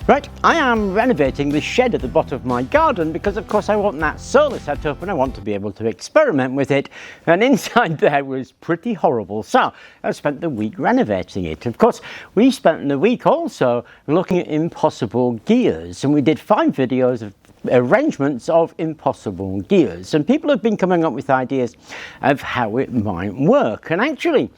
Right, I am renovating the shed at the bottom of my garden because of course I want that solar set up and I want to be able to experiment with it, and inside there was pretty horrible, so I spent the week renovating it. Of course, we spent the week also looking at impossible gears, and we did 5 videos of arrangements of impossible gears, and people have been coming up with ideas of how it might work. And actually,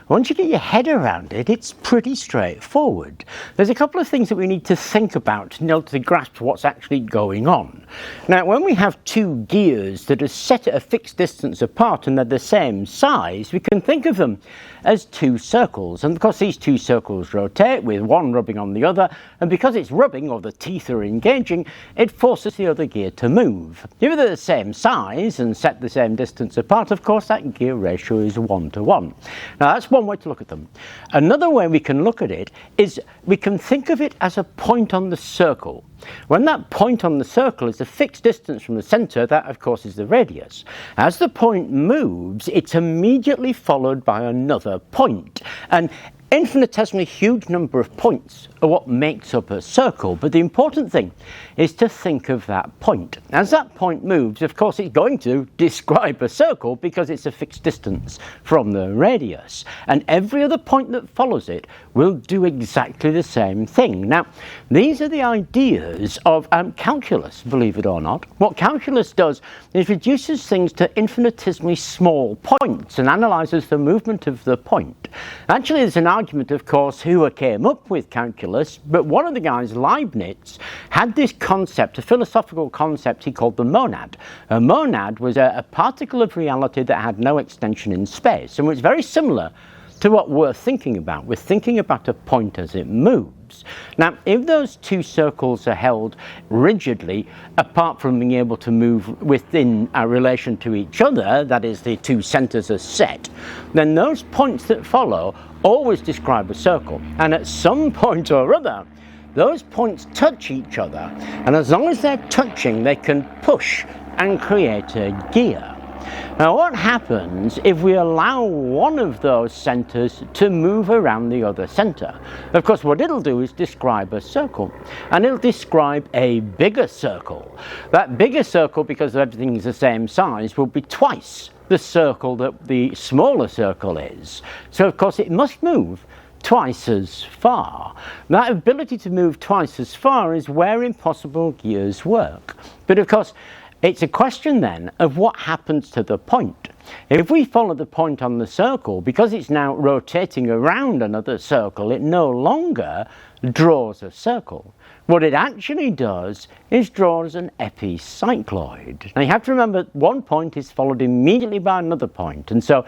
once you get your head around it, it's pretty straightforward. There's a couple of things that we need to think about in order to grasp what's actually going on. Now, when we have 2 gears that are set at a fixed distance apart and they're the same size, we can think of them as 2 circles. And of course, these 2 circles rotate with one rubbing on the other, and because it's rubbing, or the teeth are engaging, it forces the other gear to move. If they're the same size and set the same distance apart, of course that gear ratio is 1:1. Now that's one way to look at them. Another way we can look at it is we can think of it as a point on the circle. When that point on the circle is a fixed distance from the centre, that of course is the radius. As the point moves, it's immediately followed by another point. And infinitesimally huge number of points are what makes up a circle, but the important thing is to think of that point. As that point moves, of course it's going to describe a circle because it's a fixed distance from the radius, and every other point that follows it will do exactly the same thing. Now, these are the ideas of calculus, believe it or not. What calculus does is reduces things to infinitesimally small points and analyses the movement of the point. Actually, there's an argument, of course, who came up with calculus, but one of the guys, Leibniz, had this concept, a philosophical concept he called the monad. A monad was a particle of reality that had no extension in space, and was very similar to what we're thinking about. We're thinking about a point as it moves. Now, if those 2 circles are held rigidly, apart from being able to move within a relation to each other, that is, the 2 centres are set, then those points that follow always describe a circle. And at some point or other, those points touch each other, and as long as they're touching, they can push and create a gear. Now, what happens if we allow one of those centres to move around the other centre? Of course, what it'll do is describe a circle, and it'll describe a bigger circle. That bigger circle, because everything is the same size, will be twice the circle that the smaller circle is. So, of course, it must move twice as far. That ability to move twice as far is where impossible gears work. But, of course, it's a question then of what happens to the point. If we follow the point on the circle, because it's now rotating around another circle, it no longer draws a circle. What it actually does is draws an epicycloid. Now you have to remember, one point is followed immediately by another point, and so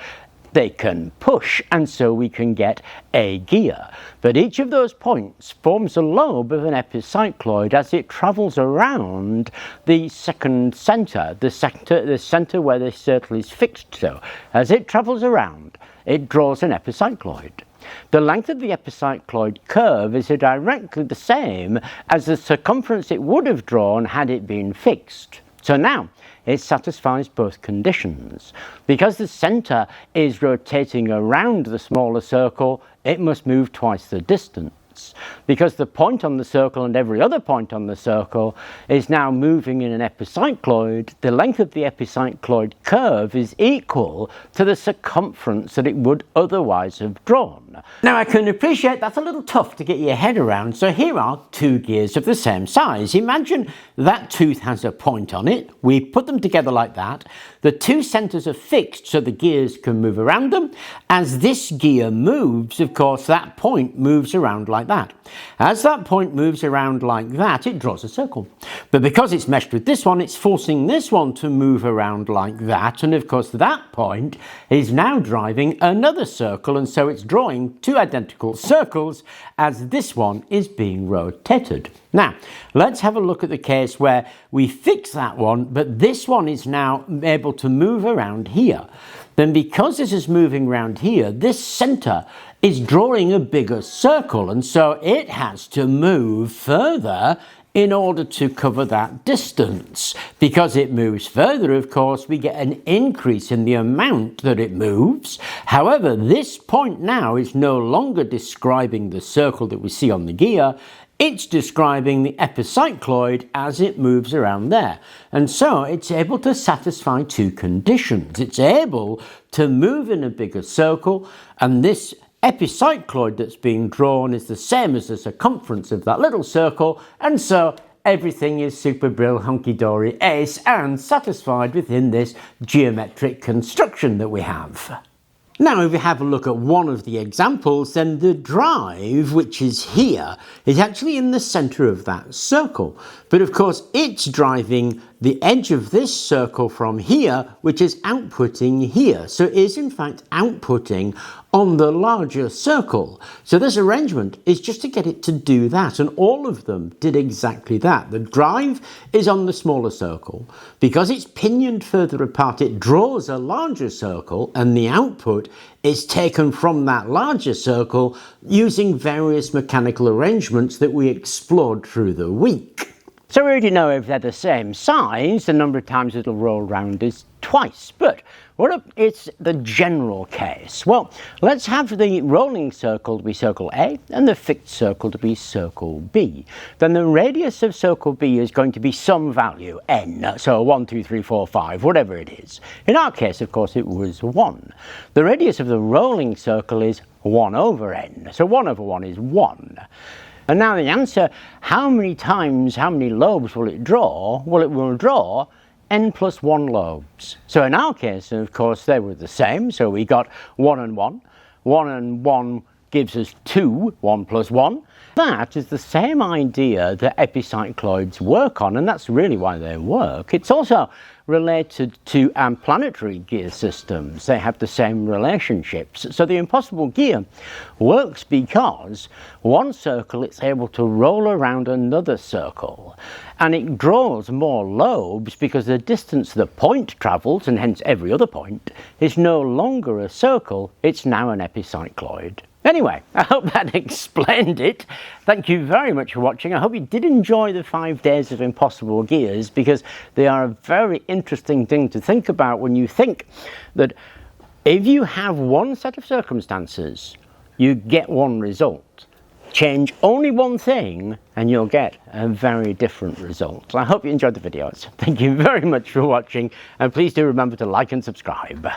they can push, and so we can get a gear. But each of those points forms a lobe of an epicycloid as it travels around the second centre, the centre where the circle is fixed to. As it travels around, it draws an epicycloid. The length of the epicycloid curve is directly the same as the circumference it would have drawn had it been fixed. So now, it satisfies both conditions. Because the centre is rotating around the smaller circle, it must move twice the distance. Because the point on the circle and every other point on the circle is now moving in an epicycloid, the length of the epicycloid curve is equal to the circumference that it would otherwise have drawn. Now, I can appreciate that's a little tough to get your head around, so here are 2 gears of the same size. Imagine that tooth has a point on it. We put them together like that. The 2 centres are fixed so the gears can move around them. As this gear moves, of course, that point moves around like that. As that point moves around like that, it draws a circle. But because it's meshed with this one, it's forcing this one to move around like that. And of course, that point is now driving another circle, and so it's drawing 2 identical circles as this one is being rotated. Now, let's have a look at the case where we fix that one, but this one is now able to move around here. Then because this is moving around here, this centre is drawing a bigger circle, and so it has to move further in order to cover that distance. Because it moves further, of course, we get an increase in the amount that it moves. However, this point now is no longer describing the circle that we see on the gear. It's describing the epicycloid as it moves around there. And so it's able to satisfy two conditions. It's able to move in a bigger circle, and this epicycloid that's being drawn is the same as the circumference of that little circle, and so everything is super brill, hunky-dory, ace, and satisfied within this geometric construction that we have. Now, if we have a look at one of the examples, then the drive, which is here, is actually in the centre of that circle. But of course, it's driving the edge of this circle from here, which is outputting here. So it is in fact outputting on the larger circle. So this arrangement is just to get it to do that, and all of them did exactly that. The drive is on the smaller circle. Because it's pinioned further apart, it draws a larger circle, and the output is taken from that larger circle using various mechanical arrangements that we explored through the week. So we already know if they're the same size, the number of times it'll roll around is twice. But what if it's the general case? Well, let's have the rolling circle to be circle A and the fixed circle to be circle B. Then the radius of circle B is going to be some value, n, so 1, 2, 3, 4, 5, whatever it is. In our case, of course, it was 1. The radius of the rolling circle is 1 over n, so 1 over 1 is 1. And now the answer, how many times, how many lobes will it draw? Well, it will draw n plus 1 lobes. So in our case, of course, they were the same. So we got 1 and 1. 1 and 1 gives us 2, 1 plus 1. That is the same idea that epicycloids work on, and that's really why they work. It's also related to planetary gear systems. They have the same relationships. So the impossible gear works because one circle it's able to roll around another circle, and it draws more lobes because the distance the point travels, and hence every other point, is no longer a circle, it's now an epicycloid. Anyway, I hope that explained it. Thank you very much for watching. I hope you did enjoy the 5 days of impossible gears, because they are a very interesting thing to think about when you think that if you have one set of circumstances, you get one result. Change only one thing and you'll get a very different result. I hope you enjoyed the videos. Thank you very much for watching, and please do remember to like and subscribe.